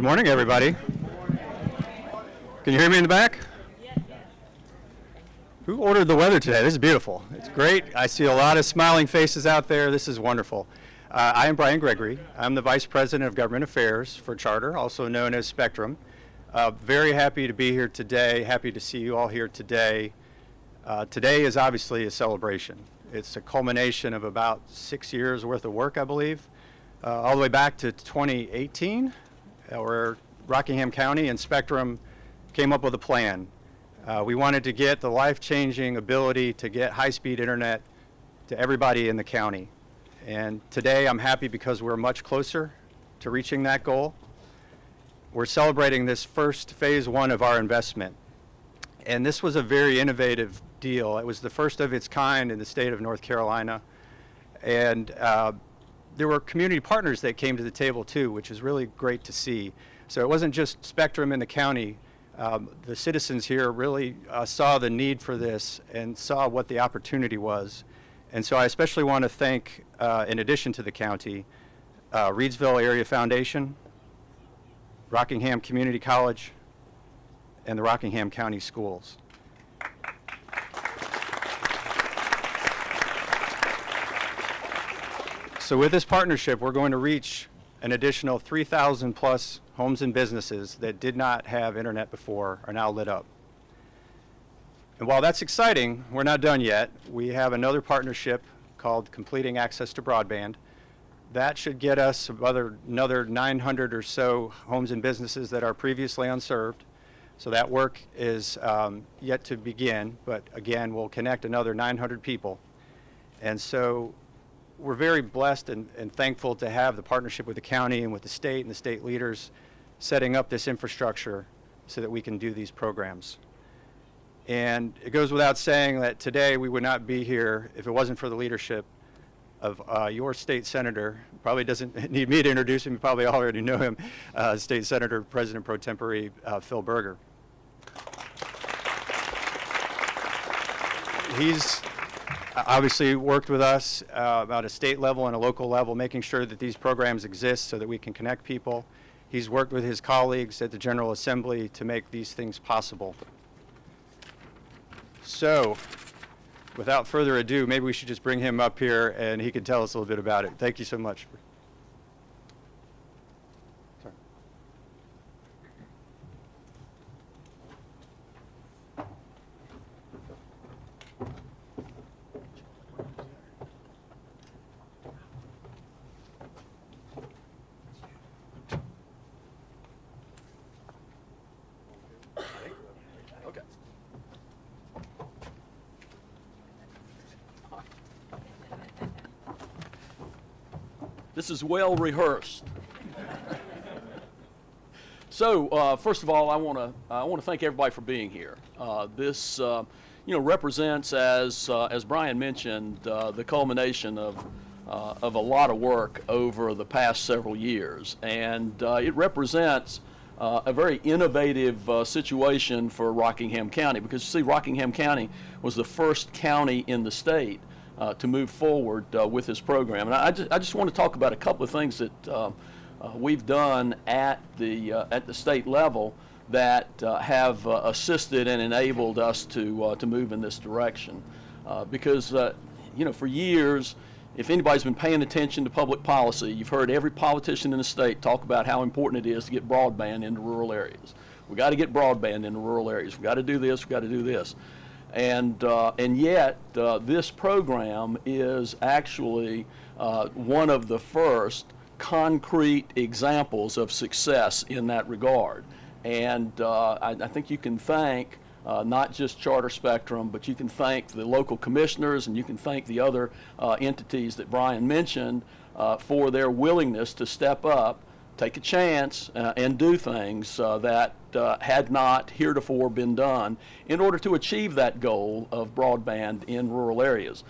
Good morning, everybody. Can you hear me in the back? Who ordered the weather today? This is beautiful. It's great. I see a lot of smiling faces out there. This is wonderful. I am Brian Gregory. I'm the Vice President of Government Affairs for Charter, also known as Spectrum. Very happy to be here today. Happy to see you all here today. Today is obviously a celebration. It's a culmination of about 6 years worth of work, I believe, all the way back to 2018, where Rockingham County and Spectrum came up with a plan. We wanted to get the life-changing ability to get high-speed internet to everybody in the county. And today I'm happy because we're much closer to reaching that goal. We're celebrating this first phase one of our investment. And this was a very innovative deal. It was the first of its kind in the state of North Carolina. And there were community partners that came to the table too, which is really great to see. So it wasn't just Spectrum in the county. The citizens here really saw the need for this and saw what the opportunity was. And so I especially want to thank, in addition to the county, Reedsville Area Foundation, Rockingham Community College, and the Rockingham County Schools. So with this partnership, we're going to reach an additional 3,000 plus homes and businesses that did not have internet before are now lit up. And while that's exciting, we're not done yet. We have another partnership called Completing Access to Broadband. That should get us another 900 or so homes and businesses that are previously unserved. So that work is yet to begin, but again, we'll connect another 900 people. And so we're very blessed and thankful to have the partnership with the county and with the state and the state leaders setting up this infrastructure so that we can do these programs. And it goes without saying that today we would not be here if it wasn't for the leadership of your state senator. Probably doesn't need me to introduce him, you probably already know him, State Senator President Pro Tempore Phil Berger. He's obviously worked with us at a state level and a local level, making sure that these programs exist so that we can connect people. He's worked with his colleagues at the General Assembly to make these things possible. So, without further ado, maybe we should just bring him up here and he can tell us a little bit about it. Thank you so much. Sorry. Okay. This is well rehearsed. So, first of all, I want to thank everybody for being here. This, represents, as Brian mentioned, the culmination of a lot of work over the past several years, and it represents a very innovative situation for Rockingham County, because you see, Rockingham County was the first county in the state to move forward with this program. And I just want to talk about a couple of things that we've done at the state level that have assisted and enabled us to move in this direction. Because for years, if anybody's been paying attention to public policy, you've heard every politician in the state talk about how important it is to get broadband into rural areas. We got to get broadband into rural areas. We got to do this. We got to do this. And yet, this program is actually one of the first concrete examples of success in that regard. And I think you can thank not just Charter Spectrum, but you can thank the local commissioners and you can thank the other entities that Brian mentioned for their willingness to step up, take a chance, and do things that had not heretofore been done in order to achieve that goal of broadband in rural areas.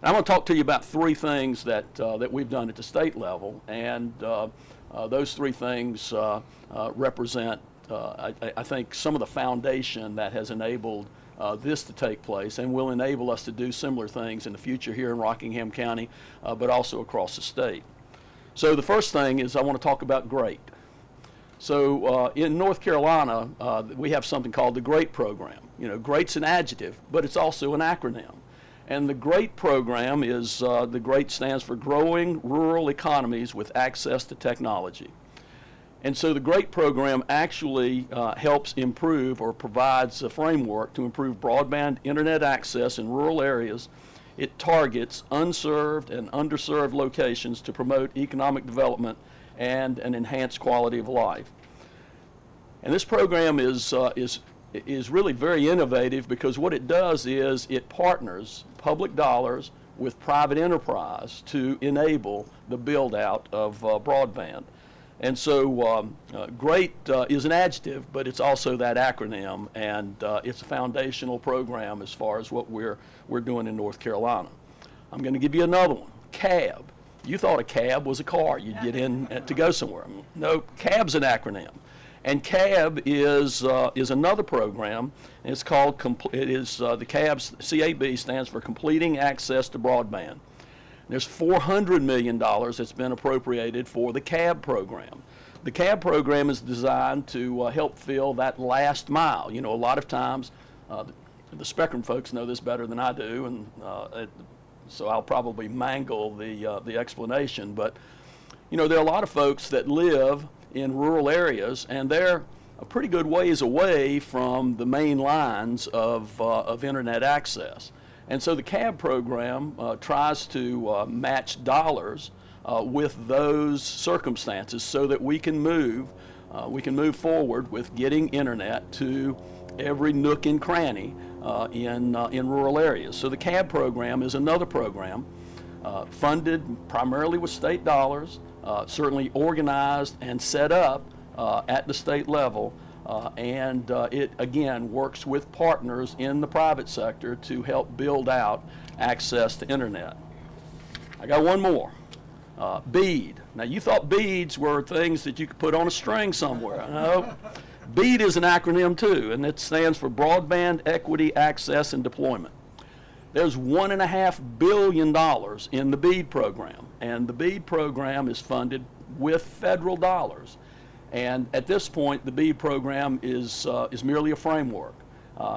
And I'm going to talk to you about three things that we've done at the state level, and those three things represent, I think, some of the foundation that has enabled this to take place and will enable us to do similar things in the future here in Rockingham County, but also across the state. So the first thing is I want to talk about great. So in North Carolina, we have something called the GREAT program. You know, GREAT's an adjective, but it's also an acronym. And the GREAT program is, the GREAT stands for Growing Rural Economies with Access to Technology. And so the GREAT program actually helps improve or provides a framework to improve broadband internet access in rural areas. It targets unserved and underserved locations to promote economic development and an enhanced quality of life. And this program is really very innovative because what it does is it partners public dollars with private enterprise to enable the build out of broadband. And so GREAT is an adjective, but it's also that acronym, and it's a foundational program as far as what we're doing in North Carolina. I'm going to give you another one, CAB. You thought a cab was a car you'd get in to go somewhere. No, CAB's an acronym. And CAB is another program. And it's called, the CAB stands for Completing Access to Broadband. There's $400 million that's been appropriated for the CAB program. The CAB program is designed to help fill that last mile. You know, a lot of times, the Spectrum folks know this better than I do, and so I'll probably mangle the explanation. But, you know, there are a lot of folks that live in rural areas, and they're a pretty good ways away from the main lines of internet access. And so the CAB program tries to match dollars with those circumstances so that we can move forward with getting internet to every nook and cranny in rural areas. So the CAB program is another program funded primarily with state dollars, certainly organized and set up at the state level. And it, again, works with partners in the private sector to help build out access to internet. I got one more, BEAD. Now, you thought beads were things that you could put on a string somewhere. No, BEAD is an acronym too, and it stands for Broadband Equity Access and Deployment. There's $1.5 billion in the BEAD program, and the BEAD program is funded with federal dollars. And at this point, the BEAD program is merely a framework.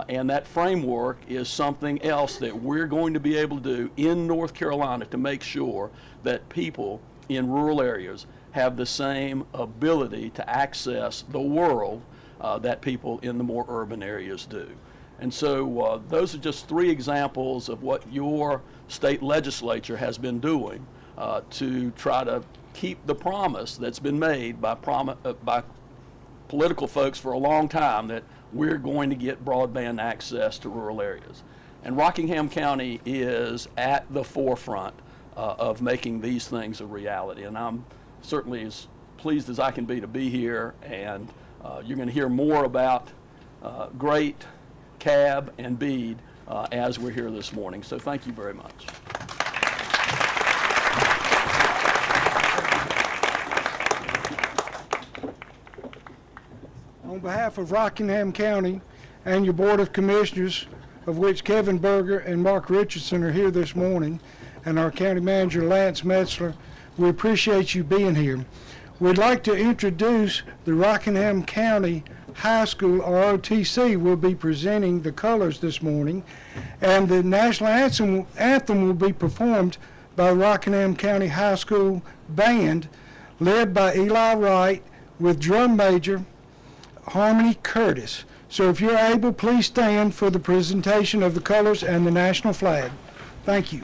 And that framework is something else that we're going to be able to do in North Carolina to make sure that people in rural areas have the same ability to access the world that people in the more urban areas do. And so those are just three examples of what your state legislature has been doing to try to keep the promise that's been made by political folks for a long time that we're going to get broadband access to rural areas. And Rockingham County is at the forefront of making these things a reality. And I'm certainly as pleased as I can be to be here, and you're going to hear more about GREAT, CAB, and BEAD as we're here this morning. So thank you very much. On behalf of Rockingham County and your Board of Commissioners, of which Kevin Berger and Mark Richardson are here this morning, and our County Manager Lance Metzler, we appreciate you being here. We'd like to introduce the Rockingham County High School, or ROTC, will be presenting the colors this morning, and the national anthem will be performed by Rockingham County High School Band, led by Eli Wright, with drum major Harmony Curtis. So if you're able, please stand for the presentation of the colors and the national flag. Thank you.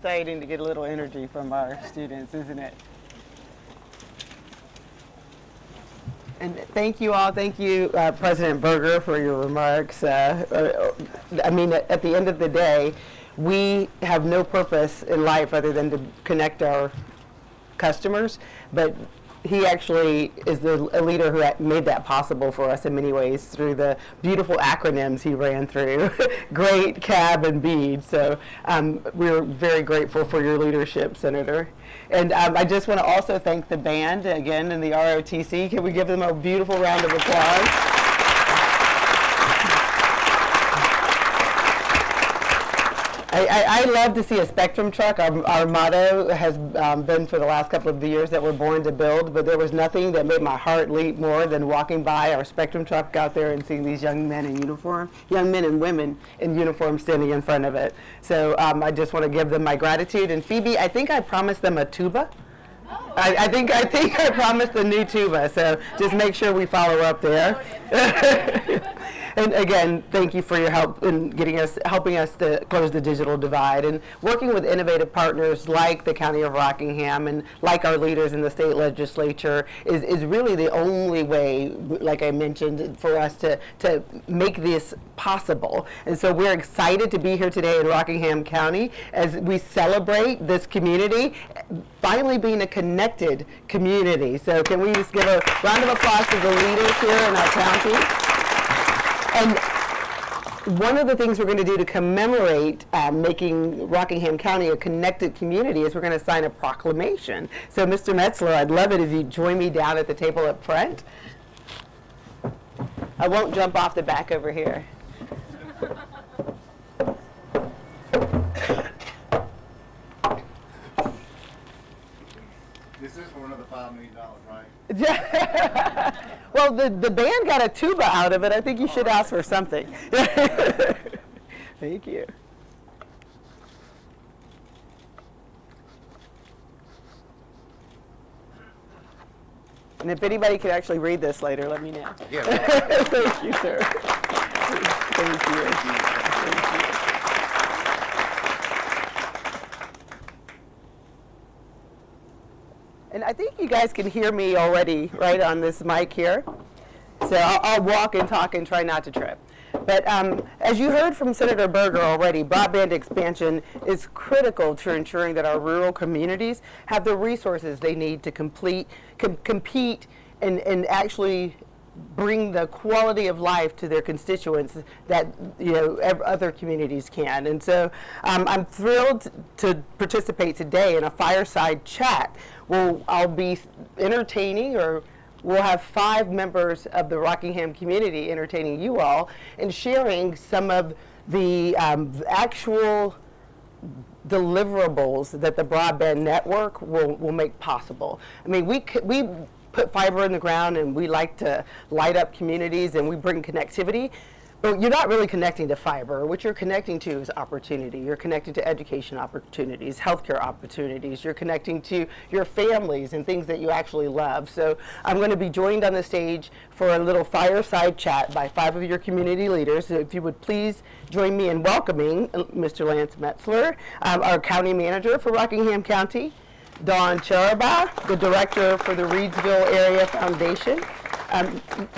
exciting to get a little energy from our students, isn't it? And thank you all. Thank you, President Berger, for your remarks. I mean, at the end of the day, we have no purpose in life other than to connect our customers, but he actually is a leader who made that possible for us in many ways through the beautiful acronyms he ran through, GREAT, CAB, and BEAD. So we're very grateful for your leadership, Senator. And I just want to also thank the band again and the ROTC. Can we give them a beautiful round of applause? I love to see a Spectrum truck. Our motto has been for the last couple of years that we're born to build, but there was nothing that made my heart leap more than walking by our Spectrum truck out there and seeing these young men in uniform, young men and women in uniform standing in front of it. So I just want to give them my gratitude. And Phoebe, I think I promised them a tuba. I think I promised a new tuba, so just make sure we follow up there. And again, thank you for your help in helping us to close the digital divide, and working with innovative partners like the County of Rockingham and like our leaders in the state legislature is really the only way, like I mentioned, for us to make this possible. And so we're excited to be here today in Rockingham County as we celebrate this community finally being a connected community. So can we just give a round of applause to the leaders here in our county? And one of the things we're going to do to commemorate making Rockingham County a connected community is we're going to sign a proclamation. So Mr. Metzler, I'd love it if you'd join me down at the table up front. I won't jump off the back over here. This is for another $5 million, right? Well, the band got a tuba out of it. I think you should ask for something. Thank you. And if anybody can actually read this later, let me know. Yeah. Thank you, sir. Thank you. Thank you. And I think you guys can hear me already, right, on this mic here. So I'll walk and talk and try not to trip. But as you heard from Senator Berger already, broadband expansion is critical to ensuring that our rural communities have the resources they need to compete and actually bring the quality of life to their constituents that other communities can. And so I'm thrilled to participate today in a fireside chat where I'll be entertaining, or we'll have 5 members of the Rockingham community entertaining you all and sharing some of the actual deliverables that the broadband network will make possible. I mean, we put fiber in the ground and we like to light up communities and we bring connectivity, but you're not really connecting to fiber. What you're connecting to is opportunity. You're connecting to education opportunities, healthcare opportunities. You're connecting to your families and things that you actually love. So I'm going to be joined on the stage for a little fireside chat by 5 of your community leaders. So if you would please join me in welcoming Mr. Lance Metzler, our county manager for Rockingham County, Dawn Charaba, the director for the Reedsville Area Foundation,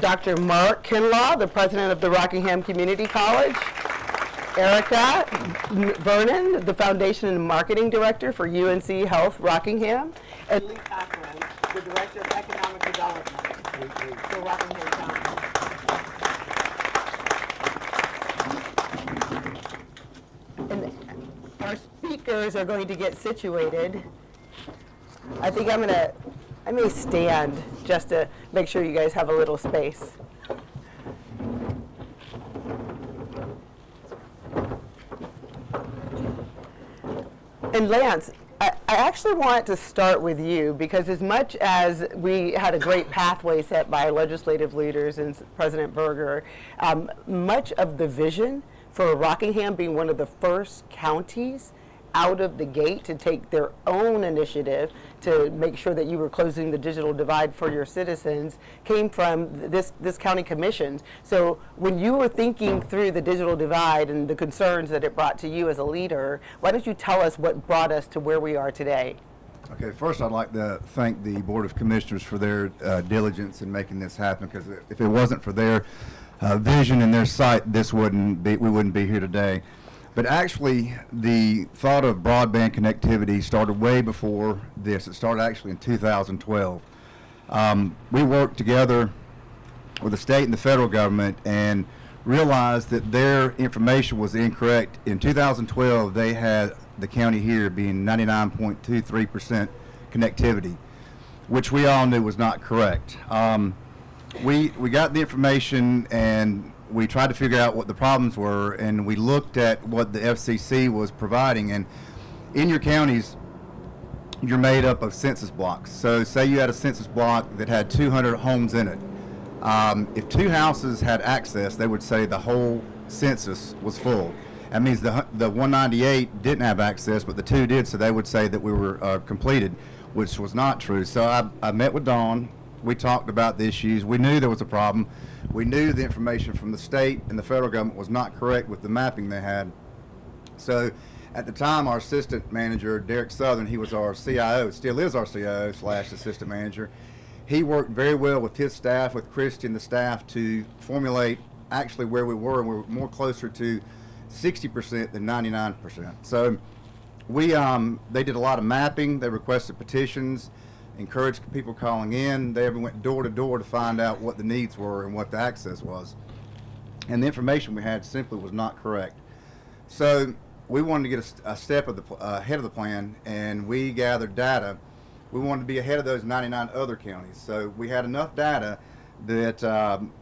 Dr. Mark Kinlaw, the president of the Rockingham Community College, Erica Vernon, the foundation and marketing director for UNC Health Rockingham, and Lee Cochran, the director of economic development for Rockingham County. And our speakers are going to get situated. I think I may stand just to make sure you guys have a little space. And Lance, I actually want to start with you because as much as we had a great pathway set by legislative leaders and President Berger, much of the vision for Rockingham being one of the first counties out of the gate to take their own initiative to make sure that you were closing the digital divide for your citizens came from this county commission. So when you were thinking through the digital divide and the concerns that it brought to you as a leader, why don't you tell us what brought us to where we are today? Okay, first I'd like to thank the Board of Commissioners for their diligence in making this happen, because if it wasn't for their vision and their sight, we wouldn't be here today. But actually, the thought of broadband connectivity started way before this. It started actually in 2012. We worked together with the state and the federal government and realized that their information was incorrect. In 2012, they had the county here being 99.23% connectivity, which we all knew was not correct. We got the information and we tried to figure out what the problems were, and we looked at what the FCC was providing. And in your counties, you're made up of census blocks. So say you had a census block that had 200 homes in it. If 2 houses had access, they would say the whole census was full. That means the 198 didn't have access, but the 2 did, so they would say that we were completed, which was not true. So I met with Dawn. We talked about the issues. We knew there was a problem. We knew the information from the state and the federal government was not correct with the mapping they had. So at the time, our assistant manager, Derek Southern, he was our CIO, still is our CIO/assistant manager. He worked very well with his staff, with Christy and the staff, to formulate actually where we were, and we were more closer to 60% than 99%. So they did a lot of mapping. They requested petitions, encouraged people calling in. They even went door to door to find out what the needs were and what the access was. And the information we had simply was not correct. So we wanted to get a step ahead of the plan, and we gathered data. We wanted to be ahead of those 99 other counties. So we had enough data that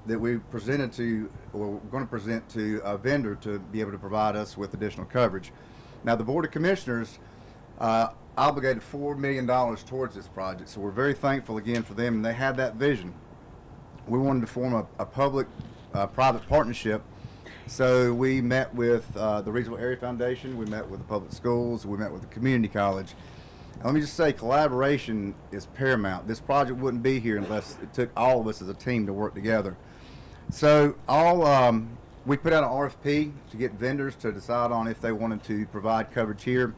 we presented to, or we're going to present to a vendor to be able to provide us with additional coverage. Now, the Board of Commissioners obligated $4 million towards this project, so we're very thankful again for them, and they had that vision. We wanted to form a public-private partnership, so we met with the Regional Area Foundation, we met with the public schools, we met with the community college. And let me just say, collaboration is paramount. This project wouldn't be here unless it took all of us as a team to work together. So we put out an RFP to get vendors to decide on if they wanted to provide coverage here,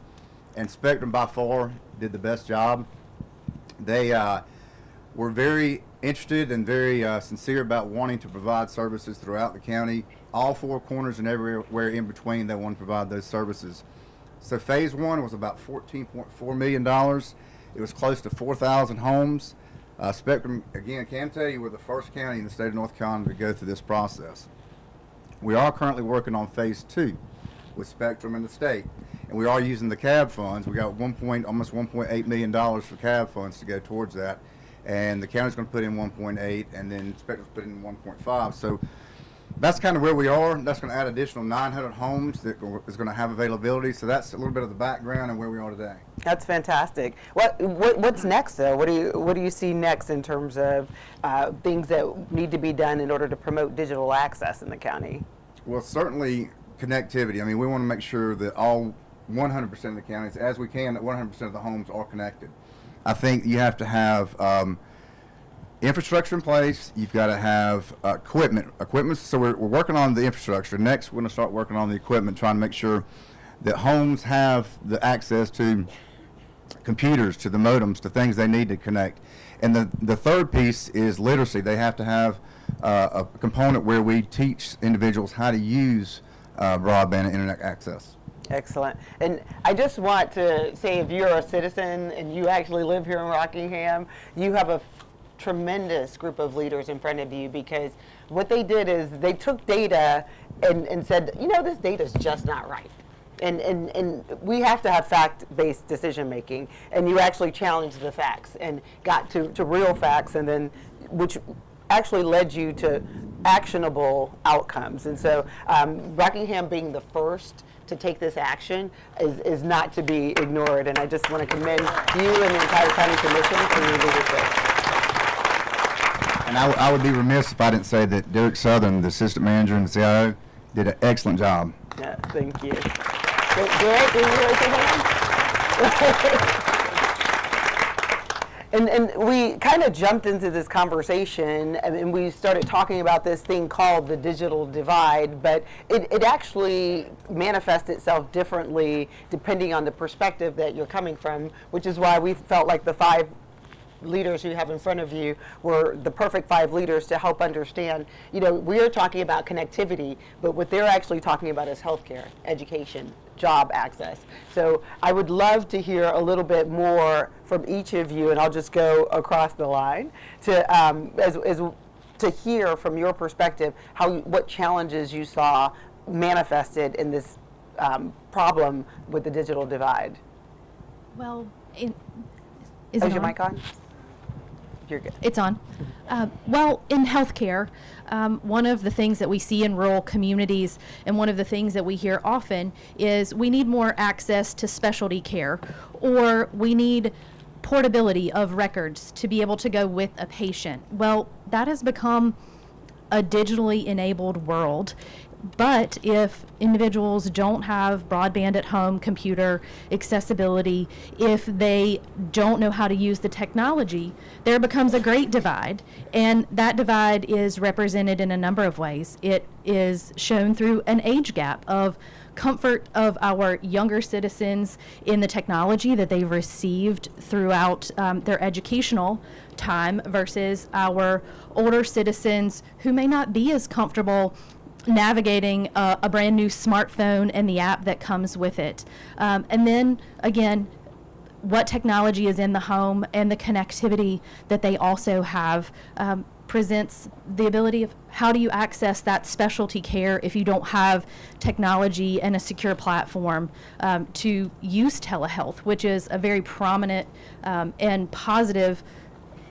and Spectrum by far did the best job. They were very interested and very sincere about wanting to provide services throughout the county. All 4 corners and everywhere in between, they want to provide those services. So phase 1 was about $14.4 million. It was close to 4,000 homes. Spectrum, again, can tell you we're the first county in the state of North Carolina to go through this process. We are currently working on phase 2 with Spectrum and the state, and we are using the CAB funds. We got almost $1.8 million for CAB funds to go towards that, and the county's going to put in 1.8, and then Spectrum's put in 1.5. So that's kind of where we are. That's going to add additional 900 homes that is going to have availability. So that's a little bit of the background and where we are today. That's fantastic. What's next, though? What do you see next in terms of things that need to be done in order to promote digital access in the county? Well, certainly connectivity. I mean, we want to make sure that all 100% of the counties, as we can, that 100% of the homes are connected. I think you have to have infrastructure in place. You've got to have equipment. So we're working on the infrastructure. Next, we're going to start working on the equipment, trying to make sure that homes have the access to computers, to the modems, to things they need to connect. And the third piece is literacy. They have to have a component where we teach individuals how to use broadband and internet access. Excellent. And I just want to say, if you're a citizen and you actually live here in Rockingham, you have a tremendous group of leaders in front of you, because what they did is they took data and said, you know, this data is just not right. And we have to have fact-based decision making, and you actually challenged the facts and got to real facts, and then which actually led you to actionable outcomes. And so Rockingham being the first to take this action is not to be ignored, and I just want to commend you and the entire county commission for your leadership. And I would be remiss if I didn't say that Derek Southern, the assistant manager and the CIO, did an excellent job. Yeah, thank you. Derek, will you raise your hand? And we kind of jumped into this conversation and we started talking about this thing called the digital divide, but it actually manifests itself differently depending on the perspective that you're coming from, which is why we felt like the 5 leaders you have in front of you were the perfect 5 leaders to help understand. You know, we're talking about connectivity, but what they're actually talking about is healthcare, education, job access. So I would love to hear a little bit more from each of you, and I'll just go across the line to to hear from your perspective what challenges you saw manifested in this problem with the digital divide. Well, is Is it your on? mic on? You're good. It's on. Well, in healthcare, one of the things that we see in rural communities and one of the things that we hear often is we need more access to specialty care, or we need portability of records to be able to go with a patient. Well, that has become a digitally enabled world. But if individuals don't have broadband at home, computer accessibility, if they don't know how to use the technology, there becomes a great divide. And that divide is represented in a number of ways. It is shown through an age gap of comfort of our younger citizens in the technology that they've received throughout their educational time versus our older citizens who may not be as comfortable navigating a brand new smartphone and the app that comes with it. And then again, what technology is in the home and the connectivity that they also have presents the ability of how do you access that specialty care if you don't have technology and a secure platform to use telehealth, which is a very prominent and positive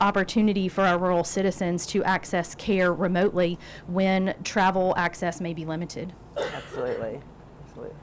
opportunity for our rural citizens to access care remotely when travel access may be limited. Absolutely. Absolutely.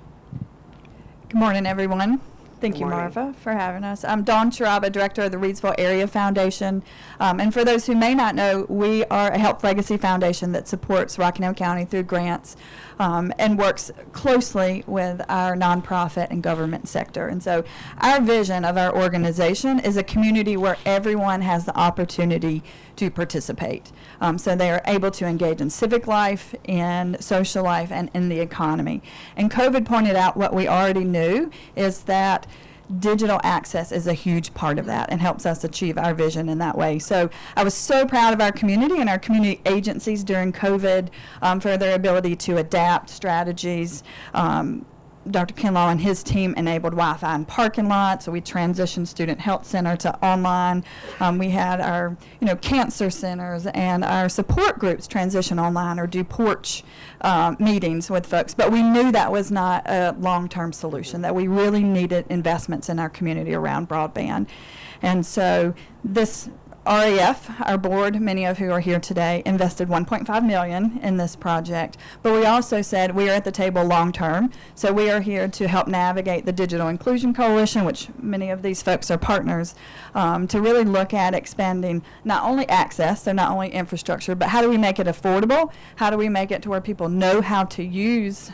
Good morning, everyone. Thank Good you, morning. Marva, for having us. I'm Dawn Sharaba, Director of the Reedsville Area Foundation. And for those who may not know, we are a health legacy foundation that supports Rockingham County through grants and works closely with our nonprofit and government sector. And so our vision of our organization is a community where everyone has the opportunity to participate. So they are able to engage in civic life, in social life, and in the economy. And COVID pointed out what we already knew is that digital access is a huge part of that and helps us achieve our vision in that way. So I was so proud of our community and our community agencies during COVID for their ability to adapt strategies. Dr. Kinlaw and his team enabled Wi-Fi in parking lots, so we transitioned Student Health Center to online. We had our, cancer centers and our support groups transition online or do porch meetings with folks. But we knew that was not a long-term solution, that we really needed investments in our community around broadband. And so this RAF, our board, many of who are here today, invested $1.5 million in this project, but we also said we are at the table long term, so we are here to help navigate the Digital Inclusion Coalition, which many of these folks are partners, to really look at expanding not only access, so not only infrastructure, but how do we make it affordable? How do we make it to where people know how to use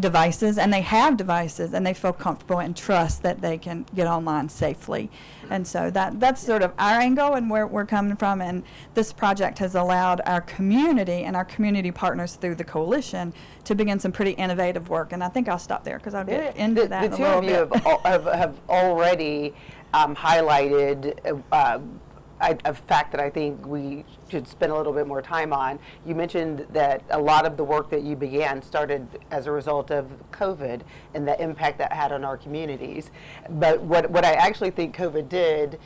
devices, and they have devices, and they feel comfortable and trust that they can get online safely. And so that's sort of our angle and where we're coming from, and this project has allowed our community and our community partners through the coalition to begin some pretty innovative work. And I think I'll stop there because I'll get into that in a little bit. The two of you have already highlighted a fact that I think we should spend a little bit more time on. You mentioned that a lot of the work that you began started as a result of COVID and the impact that had on our communities. But what I actually think COVID did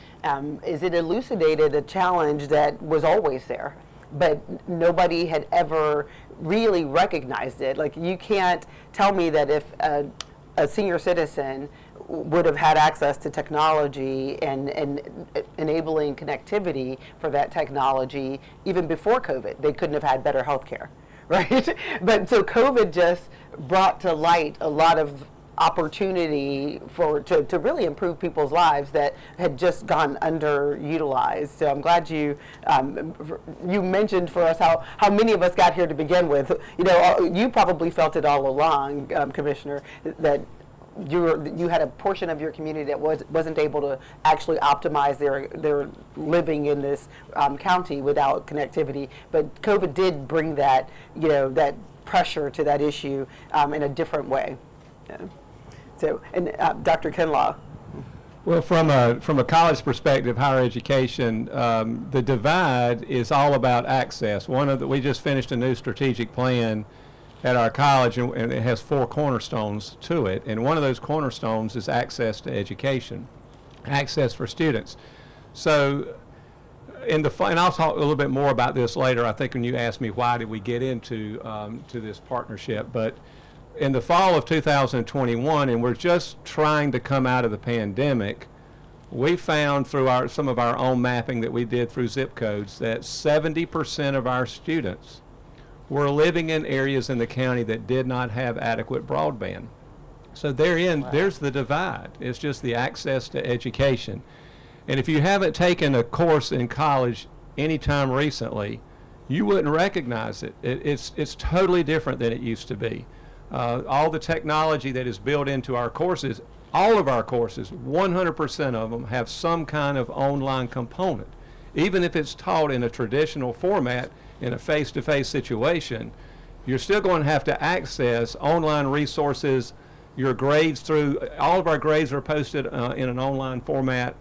is it elucidated a challenge that was always there, but nobody had ever really recognized it. Like, you can't tell me that if a senior citizen would have had access to technology and enabling connectivity for that technology even before COVID, they couldn't have had better health care, right? But so COVID just brought to light a lot of opportunity to really improve people's lives that had just gone underutilized. So I'm glad you mentioned for us how many of us got here to begin with. You probably felt it all along, Commissioner, that you had a portion of your community that wasn't able to actually optimize their living in this county without connectivity. But COVID did bring that, that pressure to that issue in a different way. Yeah. So, and Dr. Kinlaw. Well, from a college perspective, higher education, the divide is all about access. We just finished a new strategic plan at our college, and it has 4 cornerstones to it. And one of those cornerstones is access to education, access for students. So, and I'll talk a little bit more about this later. I think when you asked me why did we get into to this partnership, but in the fall of 2021, and we're just trying to come out of the pandemic, we found through some of our own mapping that we did through zip codes that 70% of our students were living in areas in the county that did not have adequate broadband. So there's the divide. It's just the access to education. And if you haven't taken a course in college anytime recently, you wouldn't recognize it. It's totally different than it used to be. All the technology that is built into our courses, all of our courses, 100% of them have some kind of online component. Even if it's taught in a traditional format in a face-to-face situation, you're still going to have to access online resources, your grades through, all of our grades are posted in an online format.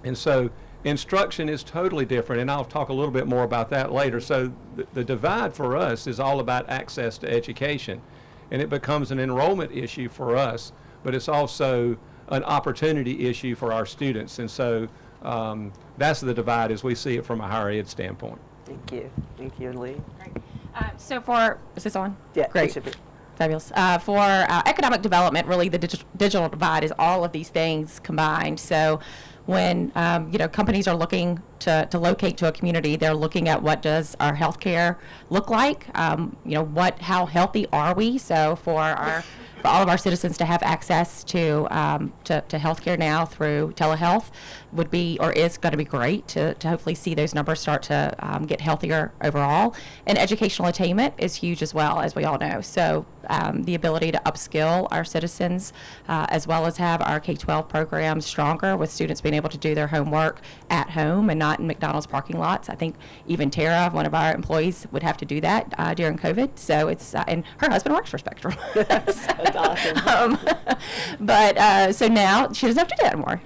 And so instruction is totally different, and I'll talk a little bit more about that later. So the divide for us is all about access to education. And it becomes an enrollment issue for us, but it's also an opportunity issue for our students. And so that's the divide as we see it from a higher ed standpoint. Thank you. Thank you, Lee. Great. Is this on? Yeah, Great. it should be. Fabulous. For economic development, really the digital divide is all of these things combined. So when companies are looking to locate to a community, they're looking at what does our healthcare look like, how healthy are we? So for all of our citizens to have access to healthcare now through telehealth would be, or is going to be great to hopefully see those numbers start to get healthier overall. And educational attainment is huge as well, as we all know. So the ability to upskill our citizens, as well as have our K-12 programs stronger with students being able to do their homework at home and not in McDonald's parking lots. I think even Tara, one of our employees, would have to do that during COVID. So it's, and her husband works for Spectrum. That's awesome. So now she doesn't have to do that anymore.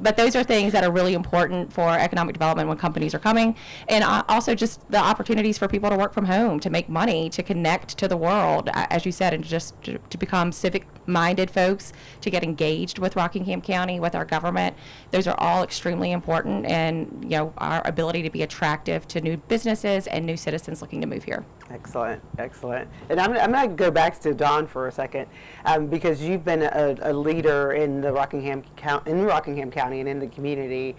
But those are things that are really important for economic development when companies are coming. And also just the opportunities for people to work from home, to make money, to connect to the world, as you said, and just to become civic-minded folks, to get engaged with Rockingham County, with our government. Those are all extremely important, and our ability to be attractive to new businesses and new citizens looking to move here. Excellent, excellent. And I'm going to go back to Dawn for a second, because you've been a leader in the Rockingham County and in the community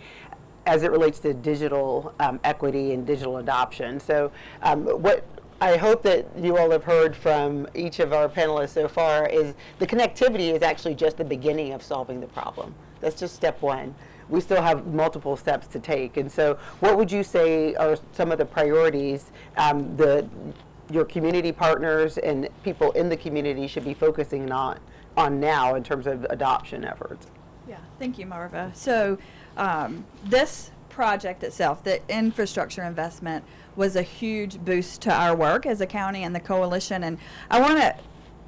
as it relates to digital equity and digital adoption. So what I hope that you all have heard from each of our panelists so far is the connectivity is actually just the beginning of solving the problem. That's just step one. We still have multiple steps to take. And so what would you say are some of the priorities your community partners and people in the community should be focusing on now in terms of adoption efforts? Yeah, thank you, Marva. So this project itself, the infrastructure investment, was a huge boost to our work as a county and the coalition. And I want to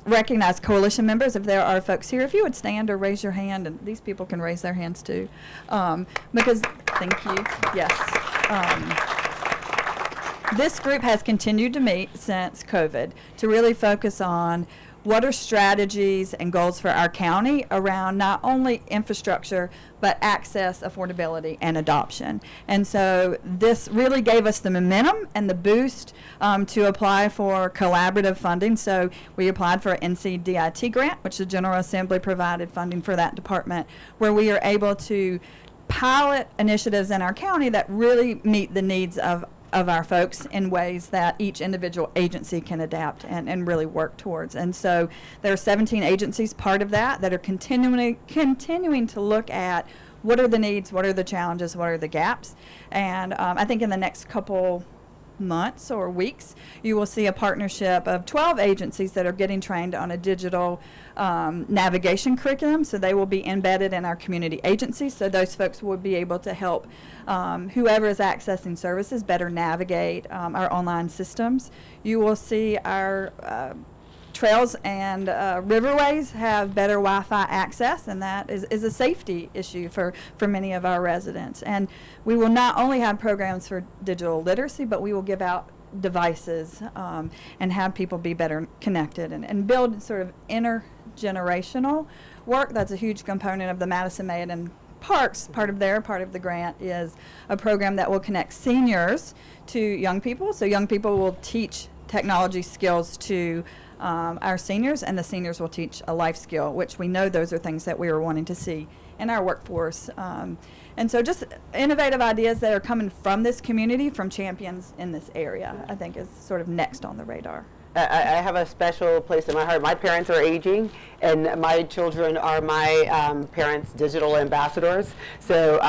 recognize coalition members. If there are folks here, if you would stand or raise your hand, and these people can raise their hands too, because, thank you, yes. This group has continued to meet since COVID to really focus on what are strategies and goals for our county around not only infrastructure, but access, affordability, and adoption. And so this really gave us the momentum and the boost to apply for collaborative funding. So we applied for an NCDIT grant, which the General Assembly provided funding for that department, where we are able to pilot initiatives in our county that really meet the needs of our folks in ways that each individual agency can adapt and really work towards. And so there are 17 agencies part of that are continuing to look at what are the needs, what are the challenges, what are the gaps. And I think in the next couple months or weeks, you will see a partnership of 12 agencies that are getting trained on a digital navigation curriculum. So they will be embedded in our community agencies. So those folks will be able to help whoever is accessing services better navigate our online systems. You will see our trails and riverways have better Wi-Fi access, and that is a safety issue for many of our residents. And we will not only have programs for digital literacy, but we will give out devices and have people be better connected and build sort of intergenerational work. That's a huge component of the Madison Maiden Parks. Part of the grant is a program that will connect seniors to young people. So young people will teach technology skills to our seniors, and the seniors will teach a life skill, which we know those are things that we are wanting to see in our workforce. And so just innovative ideas that are coming from this community, from champions in this area, I think is sort of next on the radar. I have a special place in my heart. My parents are aging, and my children are my parents' digital ambassadors. So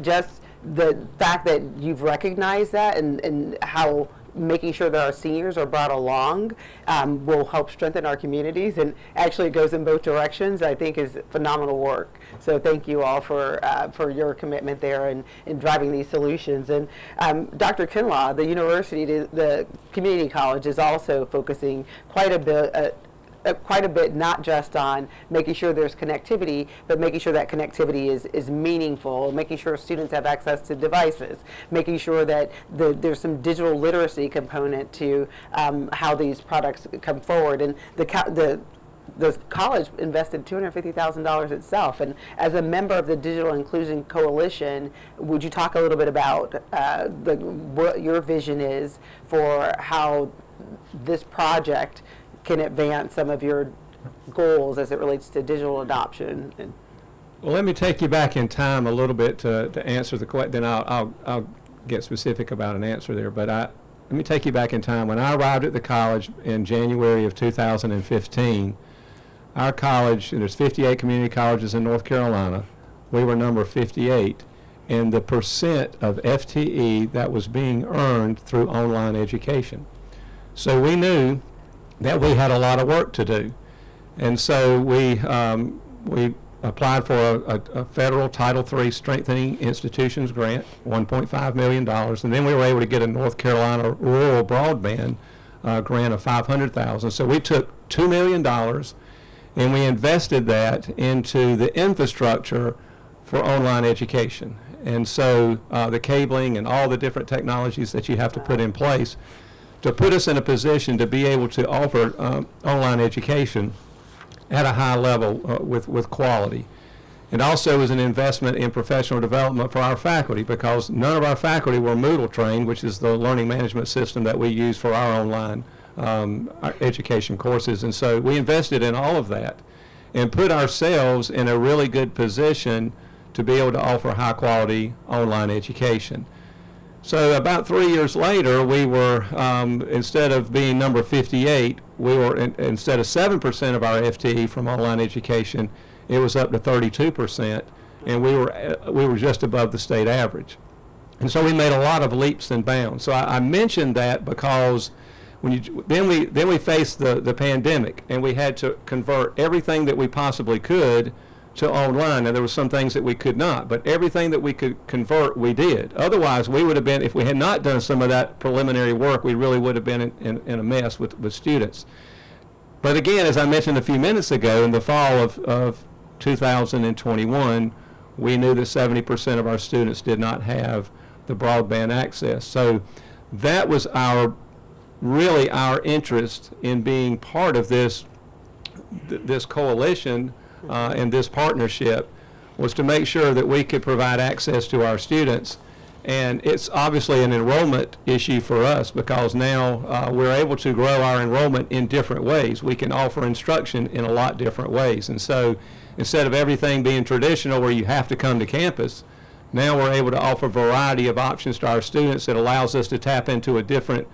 just the fact that you've recognized that and how making sure that our seniors are brought along will help strengthen our communities, and actually it goes in both directions, I think is phenomenal work. So thank you all for your commitment there and driving these solutions. And Dr. Kinlaw, the university, the community college is also focusing quite a bit, not just on making sure there's connectivity, but making sure that connectivity is meaningful, making sure students have access to devices, making sure that there's some digital literacy component to how these products come forward. And the college invested $250,000 itself. And as a member of the Digital Inclusion Coalition, would you talk a little bit about what your vision is for how this project can advance some of your goals as it relates to digital adoption? Well, let me take you back in time a little bit to answer the question. Then I'll get specific about an answer there. But let me take you back in time. When I arrived at the college in January of 2015, our college, and there's 58 community colleges in North Carolina, we were number 58, and the percent of FTE that was being earned through online education. So we knew that we had a lot of work to do. And so we applied for a federal Title III Strengthening Institutions grant, $1.5 million, and then we were able to get a North Carolina Rural Broadband grant of $500,000. So we took $2 million and we invested that into the infrastructure for online education. And so the cabling and all the different technologies that you have to put in place to put us in a position to be able to offer online education at a high level with quality. It also was an investment in professional development for our faculty, because none of our faculty were Moodle trained, which is the learning management system that we use for our online our education courses. And so we invested in all of that and put ourselves in a really good position to be able to offer high quality online education. So about 3 years later, we were, instead of being number 58, we were, instead of 7% of our FTE from online education, it was up to 32%, and we were just above the state average. And so we made a lot of leaps and bounds. So I mentioned that because then we faced the pandemic, and we had to convert everything that we possibly could to online. Now, there were some things that we could not, but everything that we could convert, we did. Otherwise, we would have been, if we had not done some of that preliminary work, we really would have been in a mess with students. But again, as I mentioned a few minutes ago, in the fall of 2021, we knew that 70% of our students did not have the broadband access. So that was really our interest in being part of this coalition and this partnership, was to make sure that we could provide access to our students. And it's obviously an enrollment issue for us, because now we're able to grow our enrollment in different ways. We can offer instruction in a lot different ways. And so instead of everything being traditional where you have to come to campus, now we're able to offer a variety of options to our students that allows us to tap into a different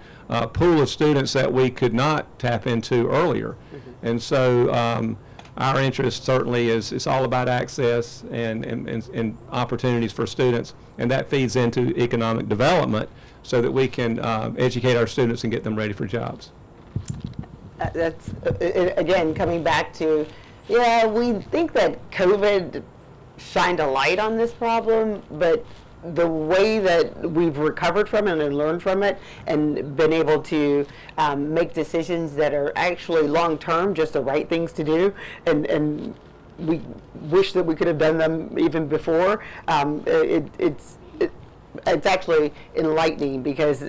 pool of students that we could not tap into earlier. And so our interest certainly is all about access and opportunities for students, and that feeds into economic development so that we can educate our students and get them ready for jobs. That's, again, coming back to, yeah, we think that COVID shined a light on this problem, but the way that we've recovered from it and learned from it and been able to make decisions that are actually long-term, just the right things to do, and we wish that we could have done them even before, it's actually enlightening, because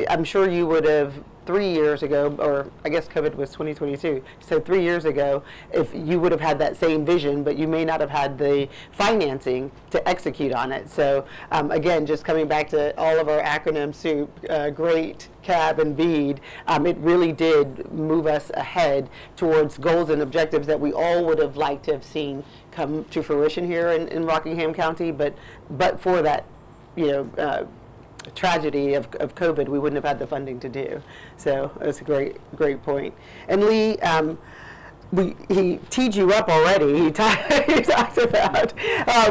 I'm sure you would have 3 years ago, or I guess COVID was 2022, so 3 years ago, if you would have had that same vision, but you may not have had the financing to execute on it. So again, just coming back to all of our acronym soup, GREAT, CAB, and BEAD, it really did move us ahead towards goals and objectives that we all would have liked to have seen come to fruition here in Rockingham County, but for that, tragedy of COVID, we wouldn't have had the funding to do. So that's a great point. And Lee, he teed you up already. He talked about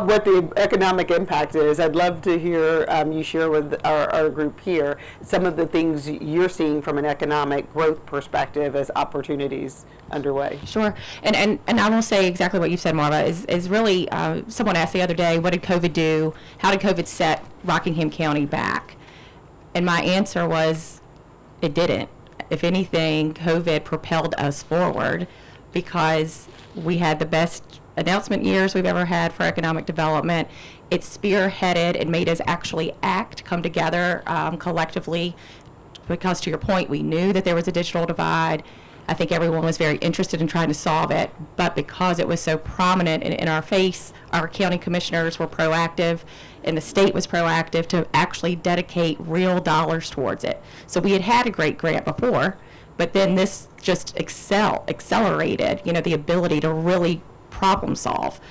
what the economic impact is. I'd love to hear you share with our group here some of the things you're seeing from an economic growth perspective as opportunities underway. Sure. And I will say exactly what you said, Marva, is really, someone asked the other day, what did COVID do? How did COVID set Rockingham County back? And my answer was, it didn't. If anything, COVID propelled us forward, because we had the best announcement years we've ever had for economic development. It spearheaded and made us actually act, come together collectively, because to your point, we knew that there was a digital divide. I think everyone was very interested in trying to solve it, but because it was so prominent and in our face, our county commissioners were proactive and the state was proactive to actually dedicate real dollars towards it. So we had a great grant before, but then this just accelerated, the ability to really problem solve.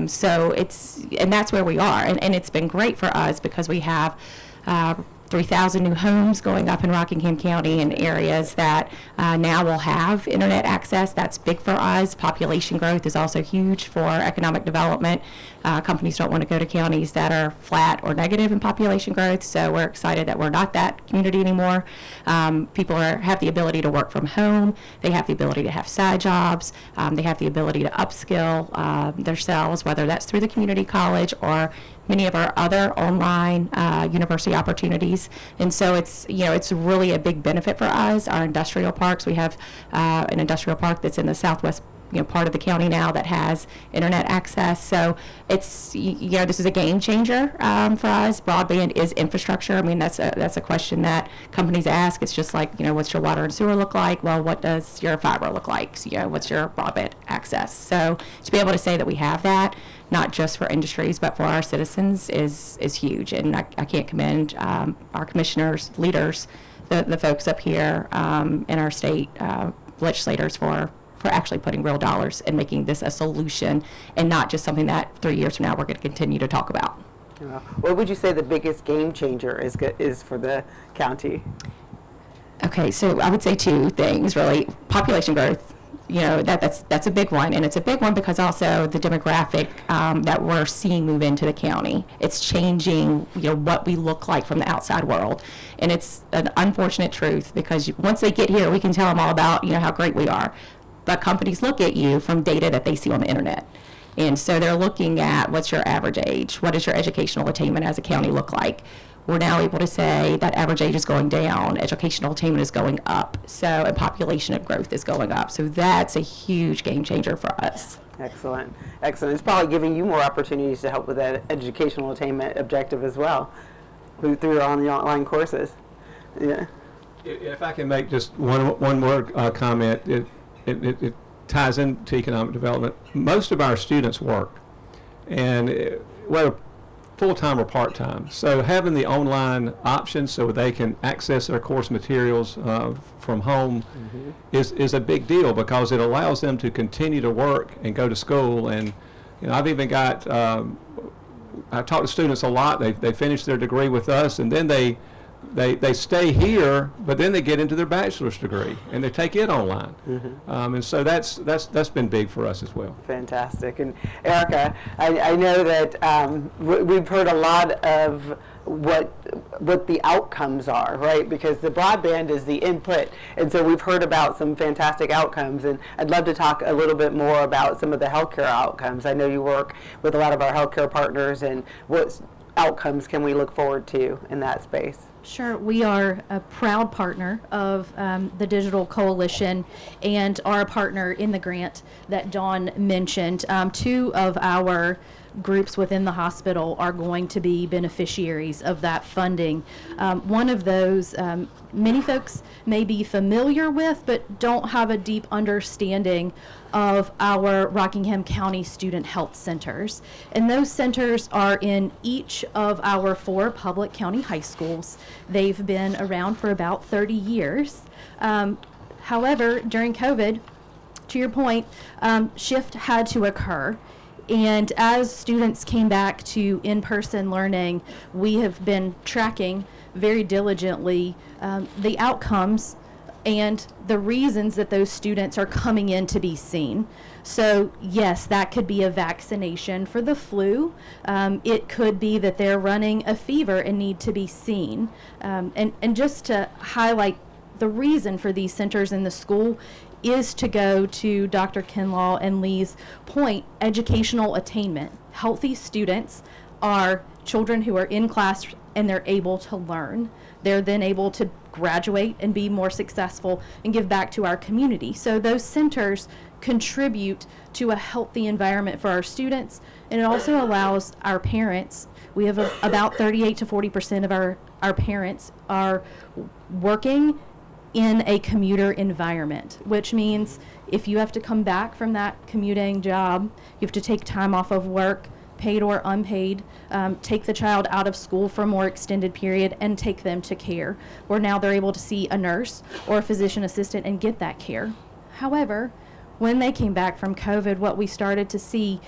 So and that's where we are. And it's been great for us because we have 3,000 new homes going up in Rockingham County in areas that now will have internet access. That's big for us. Population growth is also huge for economic development. Companies don't want to go to counties that are flat or negative in population growth, so we're excited that we're not that community anymore. People have the ability to work from home. They have the ability to have side jobs. They have the ability to upskill themselves, whether that's through the community college or many of our other online university opportunities. And so it's really a big benefit for us. Our industrial parks, we have an industrial park that's in the southwest part of the county now that has internet access. So it's, this is a game changer for us. Broadband is infrastructure. I mean, that's a question that companies ask. It's just like, what's your water and sewer look like? Well, what does your fiber look like? So, what's your broadband access? So to be able to say that we have that, not just for industries, but for our citizens is huge. And I can't commend our commissioners, leaders, the folks up here in our state legislators for actually putting real dollars and making this a solution and not just something that 3 years from now we're going to continue to talk about. What would you say the biggest game changer is for the county? Okay, so I would say two things really. Population growth, that's a big one, and it's a big one because also the demographic that we're seeing move into the county. It's changing, what we look like from the outside world, and it's an unfortunate truth because once they get here, we can tell them all about how great we are. But companies look at you from data that they see on the internet. And so they're looking at what's your average age, what does your educational attainment as a county look like. We're now able to say that average age is going down, educational attainment is going up, and population growth is going up. So that's a huge game changer for us. Excellent. It's probably giving you more opportunities to help with that educational attainment objective as well through your online courses. Yeah. If I can make just one more comment, it ties into economic development. Most of our students work, and whether full-time or part-time. So having the online option so they can access their course materials from home is a big deal because it allows them to continue to work and go to school. And I've even got, I talk to students a lot. They finish their degree with us, and then they they stay here, but then they get into their bachelor's degree and they take it online. And so that's been big for us as well. Fantastic. And Erica, I know that we've heard a lot of what the outcomes are, right? Because the broadband is the input, and so we've heard about some fantastic outcomes, and I'd love to talk a little bit more about some of the healthcare outcomes. I know you work with a lot of our healthcare partners, and what outcomes can we look forward to in that space? Sure. We are a proud partner of the Digital Coalition and are a partner in the grant that Dawn mentioned. Two of our groups within the hospital are going to be beneficiaries of that funding. One of those, many folks may be familiar with, but don't have a deep understanding of our Rockingham County Student Health Centers. And those centers are in each of our 4 public county high schools. They've been around for about 30 years. However, during COVID, to your point, shift had to occur. And as students came back to in-person learning, we have been tracking very diligently the outcomes and the reasons that those students are coming in to be seen. So yes, that could be a vaccination for the flu. It could be that they're running a fever and need to be seen. And just to highlight the reason for these centers in the school is to go to Dr. Kinlaw and Lee's point, educational attainment. Healthy students are children who are in class and they're able to learn. They're then able to graduate and be more successful and give back to our community. So those centers contribute to a healthy environment for our students, and it also allows our parents. We have about 38 to 40% of our parents are working in a commuter environment, which means if you have to come back from that commuting job, you have to take time off of work, paid or unpaid, take the child out of school for a more extended period and take them to care, where now they're able to see a nurse or a physician assistant and get that care. However, when they came back from COVID, what we started to see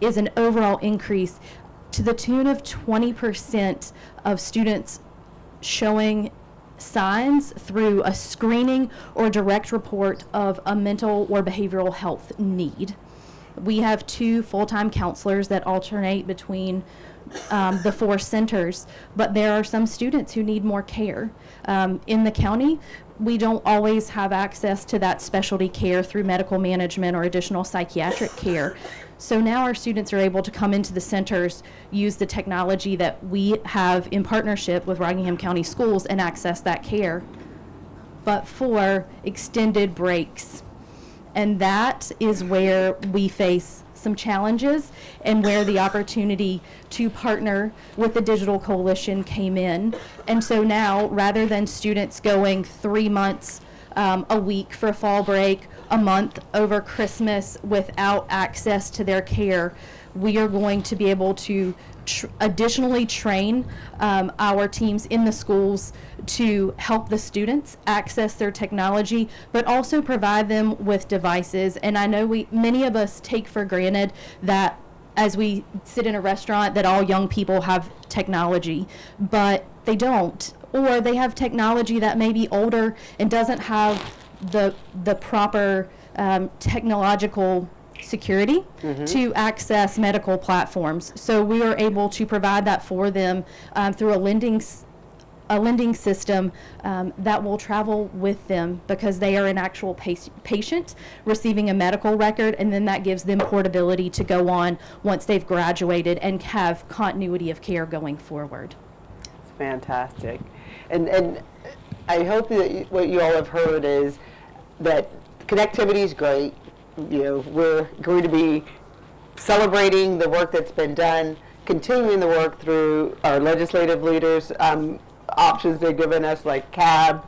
is an overall increase to the tune of 20% of students showing signs through a screening or direct report of a mental or behavioral health need. We have 2 full-time counselors that alternate between the 4 centers, but there are some students who need more care. In the county, we don't always have access to that specialty care through medical management or additional psychiatric care. So now our students are able to come into the centers, use the technology that we have in partnership with Rockingham County Schools and access that care, but for extended breaks. And that is where we face some challenges and where the opportunity to partner with the Digital Coalition came in. And so now, rather than students going 3 months a week for fall break, a month over Christmas without access to their care, we are going to be able to additionally train our teams in the schools to help the students access their technology, but also provide them with devices. And I know many of us take for granted that as we sit in a restaurant that all young people have technology, but they don't. Or they have technology that may be older and doesn't have the proper technological security to access medical platforms. So we are able to provide that for them through a lending system that will travel with them because they are an actual patient receiving a medical record, and then that gives them portability to go on once they've graduated and have continuity of care going forward. It's fantastic. And I hope that what you all have heard is that connectivity is great. You know, we're going to be celebrating the work that's been done, continuing the work through our legislative leaders, options they've given us like CAB,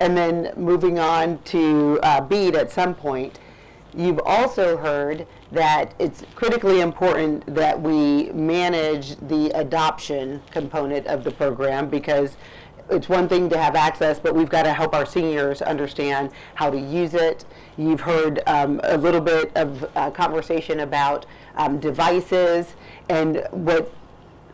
and then moving on to BEAD at some point. You've also heard that it's critically important that we manage the adoption component of the program, because it's one thing to have access, but we've got to help our seniors understand how to use it. You've heard a little bit of conversation about devices, and what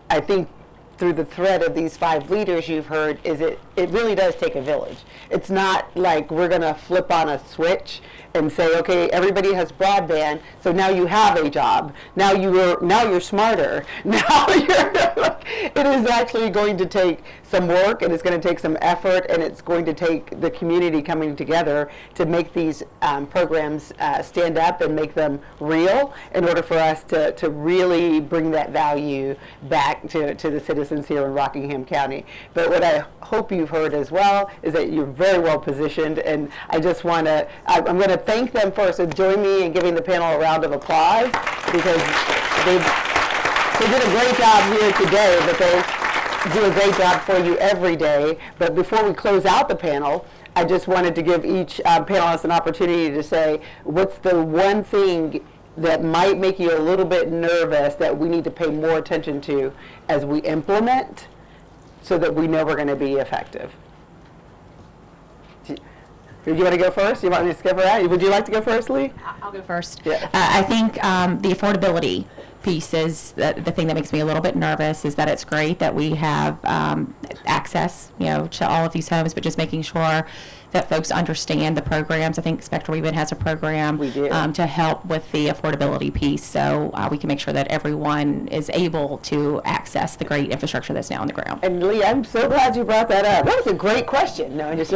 I think through the thread of these 5 leaders you've heard is it really does take a village. It's not like we're going to flip on a switch and say, okay, everybody has broadband, so now you have a job. Now you're smarter. Now it is actually going to take some work, and it's going to take some effort, and it's going to take the community coming together to make these programs stand up and make them real in order for us to really bring that value back to the citizens here in Rockingham County. But what I hope you've heard as well is that you're very well positioned, and I just want to, I'm going to thank them first. So join me in giving the panel a round of applause, because they did a great job here today, but they do a great job for you every day. But before we close out the panel, I just wanted to give each panelist an opportunity to say, what's the one thing that might make you a little bit nervous that we need to pay more attention to as we implement, so that we know we're going to be effective? Do you want to go first? You want me to skip around? Would you like to go first, Lee? I'll go first. Yeah. I think the affordability piece is the thing that makes me a little bit nervous, is that it's great that we have access, to all of these homes, but just making sure that folks understand the programs. I think Spectrum even has a program We do. To help with the affordability piece, so we can make sure that everyone is able to access the great infrastructure that's now on the ground. And Lee, I'm so glad you brought that up. That was a great question. No, just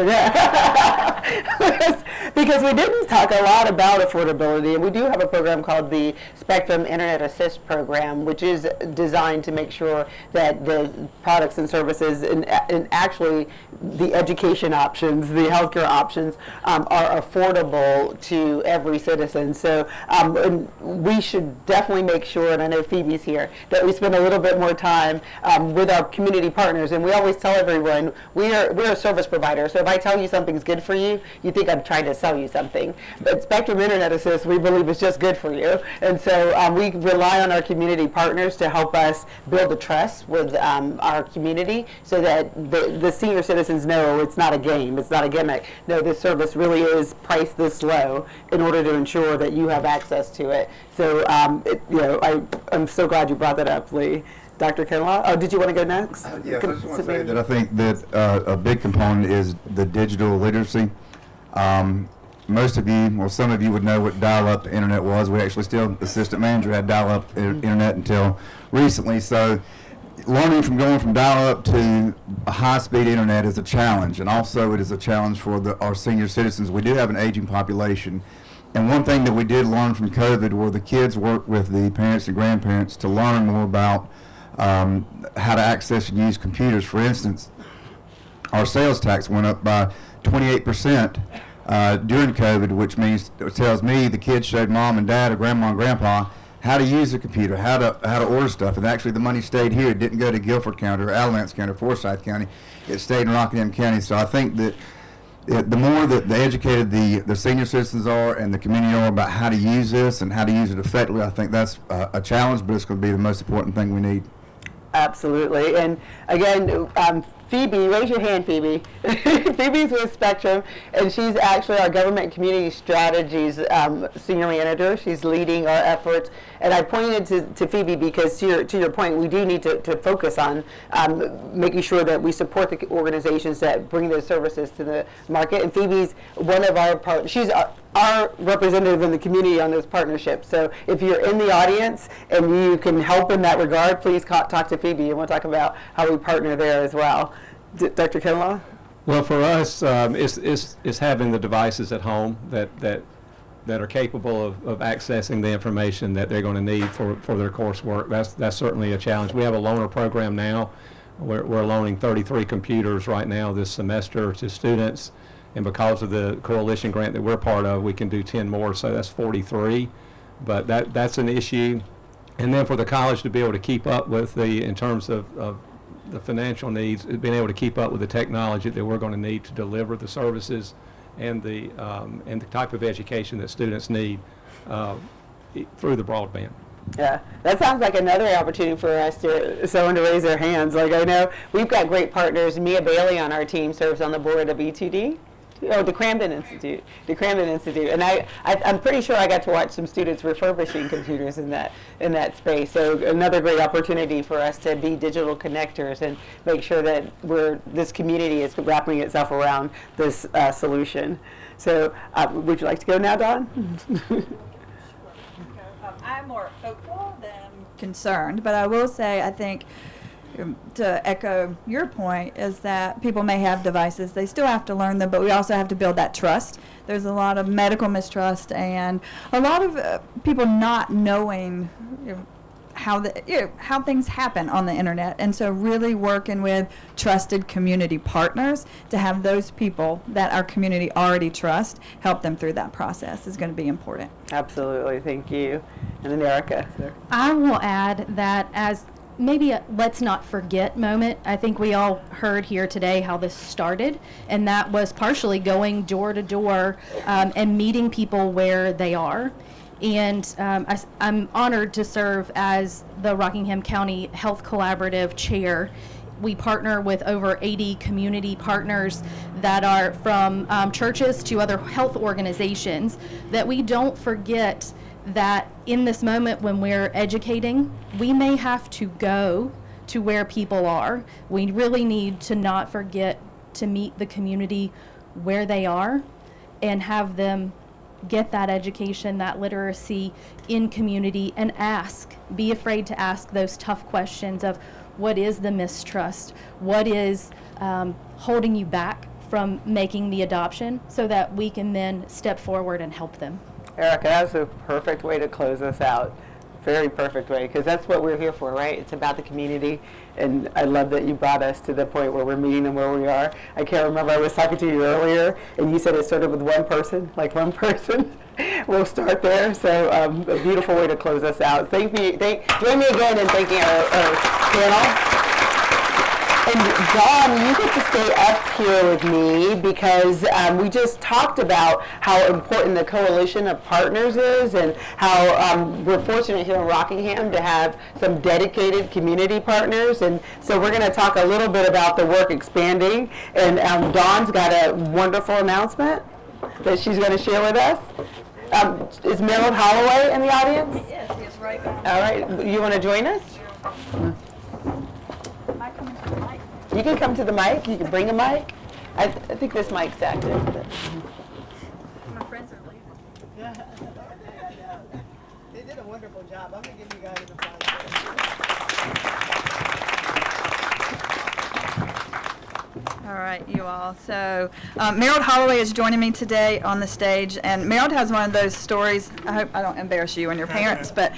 because we didn't talk a lot about affordability, and we do have a program called the Spectrum Internet Assist Program, which is designed to make sure that the products and services and actually the education options, the healthcare options are affordable to every citizen. So and we should definitely make sure, and I know Phoebe's here, that we spend a little bit more time with our community partners. And we always tell everyone we're a service provider. So if I tell you something's good for you, you think I'm trying to sell you something. But Spectrum Internet Assist, we believe, is just good for you. And so we rely on our community partners to help us build the trust with our community, so that the senior citizens know it's not a game, it's not a gimmick. No, this service really is priced this low in order to ensure that you have access to it. So I'm so glad you brought that up, Lee. Dr. Kinlaw, did you want to go next? Yes, I just want to say that I think that a big component is the digital literacy. Most of you, well, some of you would know what dial-up internet was. We actually still, assistant manager, had dial-up internet until recently. So learning from going from dial-up to a high-speed internet is a challenge, and also it is a challenge for our senior citizens. We do have an aging population, and one thing that we did learn from COVID were the kids worked with the parents and grandparents to learn more about how to access and use computers. For instance, our sales tax went up by 28% during COVID, which means, it tells me the kids showed mom and dad or grandma and grandpa how to use a computer, how to order stuff, and actually the money stayed here. It didn't go to Guilford County or Alamance County or Forsyth County. It stayed in Rockingham County. So I think that the more that the educated the senior citizens are and the community are about how to use this and how to use it effectively, I think that's a challenge, but it's going to be the most important thing we need. Absolutely. And again, Phoebe, raise your hand, Phoebe. Phoebe's with Spectrum, and she's actually our Government and Community Strategies Senior Manager. She's leading our efforts. And I pointed to Phoebe because, to your point, we do need to focus on making sure that we support the organizations that bring those services to the market. And Phoebe's one of our partners. She's our representative in the community on those partnerships. So if you're in the audience and you can help in that regard, please talk to Phoebe, and we'll talk about how we partner there as well. Dr. Kinlaw? Well, for us, it's having the devices at home that are capable of accessing the information that they're going to need for their coursework. That's certainly a challenge. We have a loaner program now. We're loaning 33 computers right now this semester to students. And because of the coalition grant that we're part of, we can do 10 more, so that's 43. But that's an issue. And then for the college to be able to keep up with in terms of the financial needs, being able to keep up with the technology that we're going to need to deliver the services and the type of education that students need through the broadband. Yeah, that sounds like another opportunity for us someone to raise their hands. Like, I know we've got great partners. Mia Bailey on our team serves on the board of E2D. Oh, the Cramden Institute. The Cramden Institute. And I'm pretty sure I got to watch some students refurbishing computers in that space. So another great opportunity for us to be digital connectors and make sure that this community is wrapping itself around this solution. So would you like to go now, Dawn? I'm more hopeful than concerned, but I will say I think to echo your point is that people may have devices, they still have to learn them, but we also have to build that trust. There's a lot of medical mistrust and a lot of people not knowing how things happen on the internet, and so really working with trusted community partners to have those people that our community already trusts help them through that process is going to be important. Absolutely, thank you. And then Erica. I will add that as maybe a let's not forget moment. I think we all heard here today how this started, and that was partially going door to door and meeting people where they are. And I'm honored to serve as the Rockingham County Health Collaborative Chair. We partner with over 80 community partners that are from churches to other health organizations, that we don't forget that in this moment when we're educating, we may have to go to where people are. We really need to not forget to meet the community where they are and have them get that education, that literacy in community, and be afraid to ask those tough questions of what is the mistrust, what is holding you back from making the adoption, so that we can then step forward and help them. Erica, that's a perfect way to close us out. Very perfect way, because that's what we're here for, right? It's about the community, and I love that you brought us to the point where we're meeting them where we are. I can't remember, I was talking to you earlier, and you said it started with one person, like one person. We'll start there, so a beautiful way to close us out. Join me again in thanking our panel. And Dawn, you get to stay up here with me because we just talked about how important the coalition of partners is, and how we're fortunate here in Rockingham to have some dedicated community partners. And so we're going to talk a little bit about the work expanding. And Dawn's got a wonderful announcement that she's going to share with us. Is Meryl Holloway in the audience? Yes, he is right back. All right, you want to join us? You can come to the mic. You can bring a mic. I think this mic's active. My friends are leaving. They did a wonderful job. I'm going to give you guys an applause. All right, you all. So Meryl Holloway is joining me today on the stage, and Meryl has one of those stories. I hope I don't embarrass you and your parents, but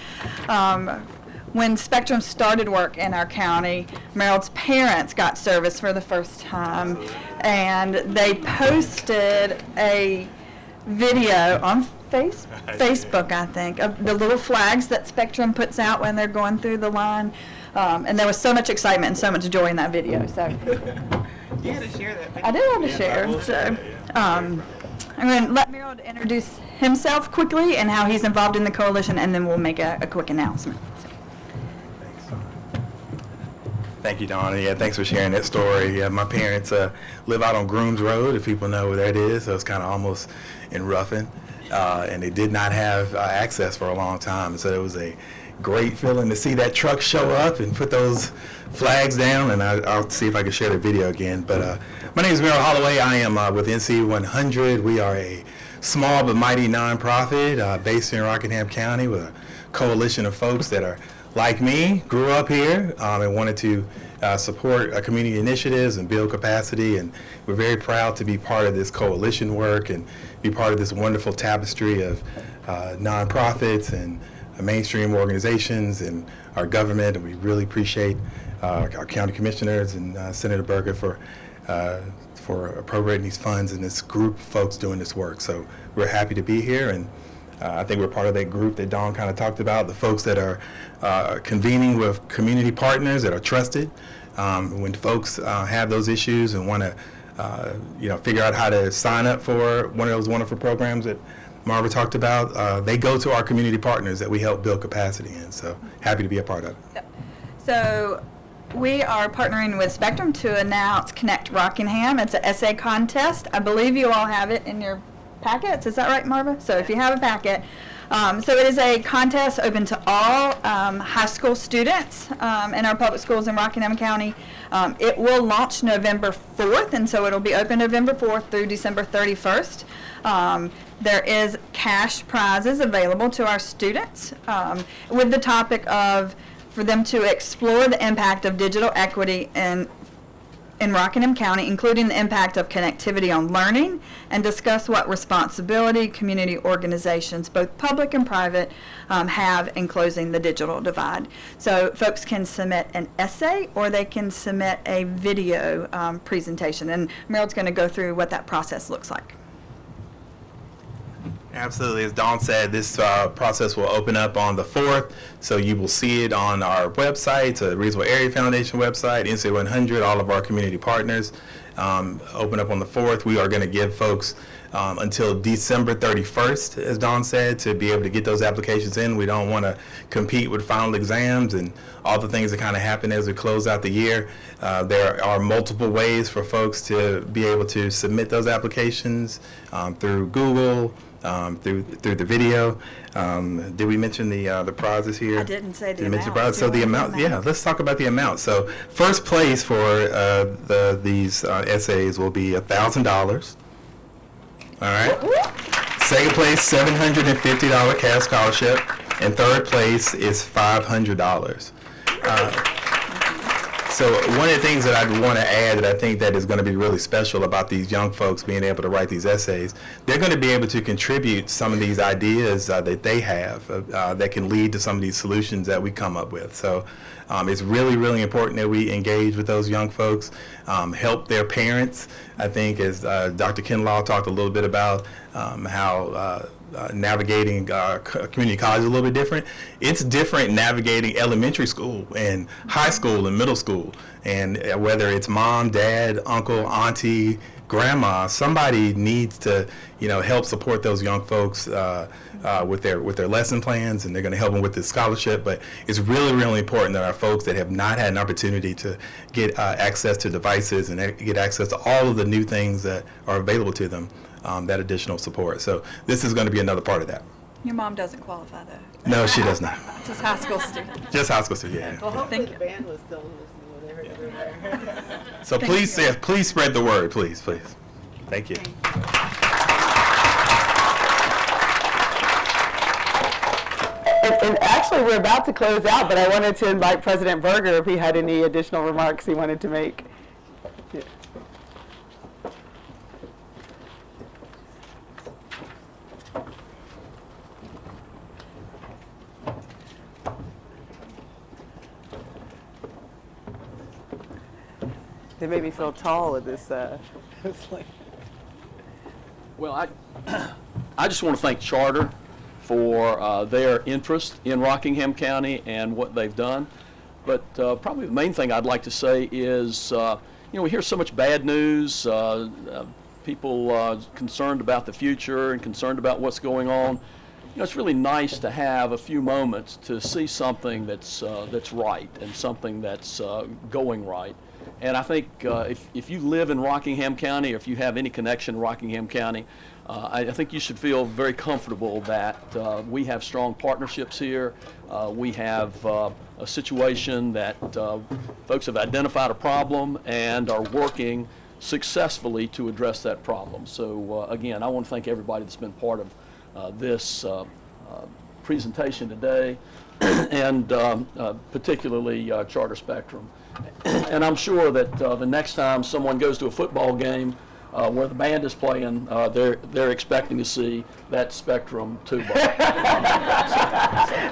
when Spectrum started work in our county, Meryl's parents got service for the first time, and they posted a video on Facebook, I think, of the little flags that Spectrum puts out when they're going through the line, and there was so much excitement and so much joy in that video. So You had to share that. I did want to share. So I'm going to let Meryl introduce himself quickly and how he's involved in the coalition, and then we'll make a quick announcement. Thank you, Dawn. Yeah, thanks for sharing that story. Yeah, my parents live out on Grooms Road, if people know where that is, so it's kind of almost in Ruffin. And they did not have access for a long time, so it was a great feeling to see that truck show up and put those flags down, and I'll see if I can share the video again. But my name is Meryl Holloway. I am with NC 100. We are a small but mighty nonprofit based in Rockingham County with a coalition of folks that are like me, grew up here and wanted to support community initiatives and build capacity, and we're very proud to be part of this coalition work and be part of this wonderful tapestry of nonprofits and mainstream organizations and our government, and we really appreciate our county commissioners and Senator Berger for appropriating these funds and this group of folks doing this work. So we're happy to be here, and I think we're part of that group that Dawn kind of talked about, the folks that are convening with community partners that are trusted. When folks have those issues and want to figure out how to sign up for one of those wonderful programs that Marva talked about, they go to our community partners that we help build capacity in. So happy to be a part of it. So We are partnering with Spectrum to announce Connect Rockingham. It's an essay contest. I believe you all have it in your packets. Is that right, Marva? So if you have a packet. So it is a contest open to all high school students in our public schools in Rockingham County. It will launch November 4th, and so it'll be open November 4th through December 31st. There is cash prizes available to our students with the topic of for them to explore the impact of digital equity in Rockingham County, including the impact of connectivity on learning, and discuss what responsibility community organizations, both public and private, have in closing the digital divide. So folks can submit an essay or they can submit a video presentation, and Meryl's going to go through what that process looks like. Absolutely. As Dawn said, this process will open up on the 4th, so you will see it on our website, the Reedsville Area Foundation website, NCA 100, all of our community partners. Open up on the 4th. We are going to give folks until December 31st, as Dawn said, to be able to get those applications in. We don't want to compete with final exams and all the things that kind of happen as we close out the year. There are multiple ways for folks to be able to submit those applications through Google, through the video. Did we mention the prizes here? I didn't say the Did we mention amount. prizes? So the amount, yeah, let's talk about the amount. So first place for these essays will be $1,000. All right. Second place, $750 cash scholarship, and third place is $500. So one of the things that I want to add that I think that is going to be really special about these young folks being able to write these essays, they're going to be able to contribute some of these ideas that they have that can lead to some of these solutions that we come up with. So it's really, really important that we engage with those young folks, help their parents. I think as Dr. Kinlaw talked a little bit about how navigating community college is a little bit different. It's different navigating elementary school and high school and middle school. And whether it's mom, dad, uncle, auntie, grandma, somebody needs to, help support those young folks with their lesson plans, and they're going to help them with the scholarship. But it's really, really important that our folks that have not had an opportunity to get access to devices and get access to all of the new things that are available to them, that additional support. So this is going to be another part of that. Your mom doesn't qualify, though. No, she does not. Just high school student. Just high school student, yeah. Well, hopefully Thank the band was still listening when they heard it there. So please spread the word, please. Thank you. And actually, we're about to close out, but I wanted to invite President Berger if he had any additional remarks he wanted to make. Yeah. They made me feel tall with this. It's like Well, I just want to thank Charter for their interest in Rockingham County and what they've done. But probably the main thing I'd like to say is, we hear so much bad news, people concerned about the future and concerned about what's going on. It's really nice to have a few moments to see something that's right and something that's going right. And I think if you live in Rockingham County, or if you have any connection to Rockingham County, I think you should feel very comfortable that we have strong partnerships here. We have a situation that folks have identified a problem and are working successfully to address that problem. So again, I want to thank everybody that's been part of this presentation today, and particularly Charter Spectrum. And I'm sure that the next time someone goes to a football game where the band is playing, they're expecting to see that Spectrum tuba.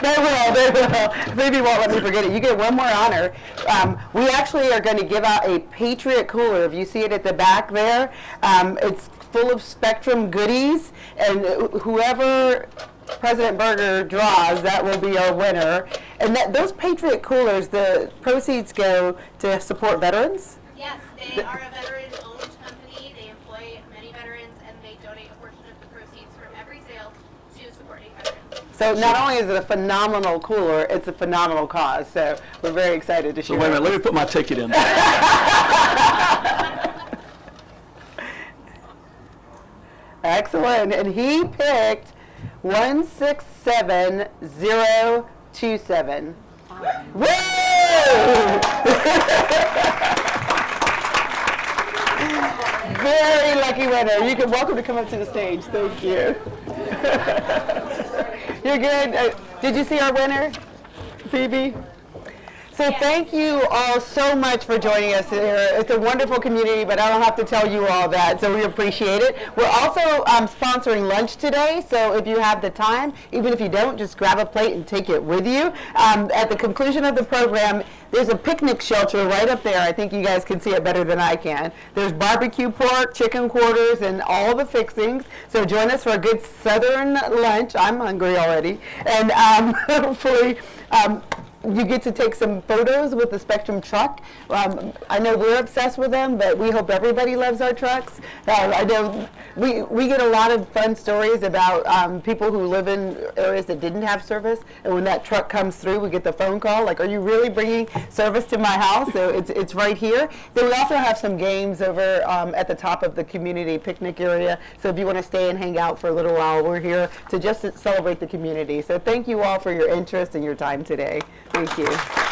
They will. Phoebe won't let me forget it. You get one more honor. We actually are going to give out a Patriot cooler. If you see it at the back there, it's full of Spectrum goodies, and whoever President Berger draws, that will be our winner. And those Patriot coolers, the proceeds go to support veterans? Yes, they are a veteran-owned company. They employ many veterans, and they donate a portion of the proceeds from every sale So not only is it a phenomenal cooler, it's a phenomenal cause. So we're very excited to So share. wait a minute, let me put my ticket in there. Excellent. And he picked 167027. Woo! Very lucky winner. You can welcome to come up to the stage. Thank you. You're good. Did you see our winner, Phoebe? So thank you all so much for joining us here. It's a wonderful community, but I don't have to tell you all that, so we appreciate it. We're also sponsoring lunch today, so if you have the time, even if you don't, just grab a plate and take it with you. At the conclusion of the program, there's a picnic shelter right up there. I think you guys can see it better than I can. There's barbecue pork, chicken quarters, and all the fixings. So join us for a good Southern lunch. I'm hungry already. And hopefully, you get to take some photos with the Spectrum truck. I know we're obsessed with them, but we hope everybody loves our trucks. I know we get a lot of fun stories about people who live in areas that didn't have service, and when that truck comes through, we get the phone call, like, are you really bringing service to my house? So it's right here. Then we also have some games over at the top of the community picnic area. So if you want to stay and hang out for a little while, we're here to just celebrate the community. So thank you all for your interest and your time today. Thank you.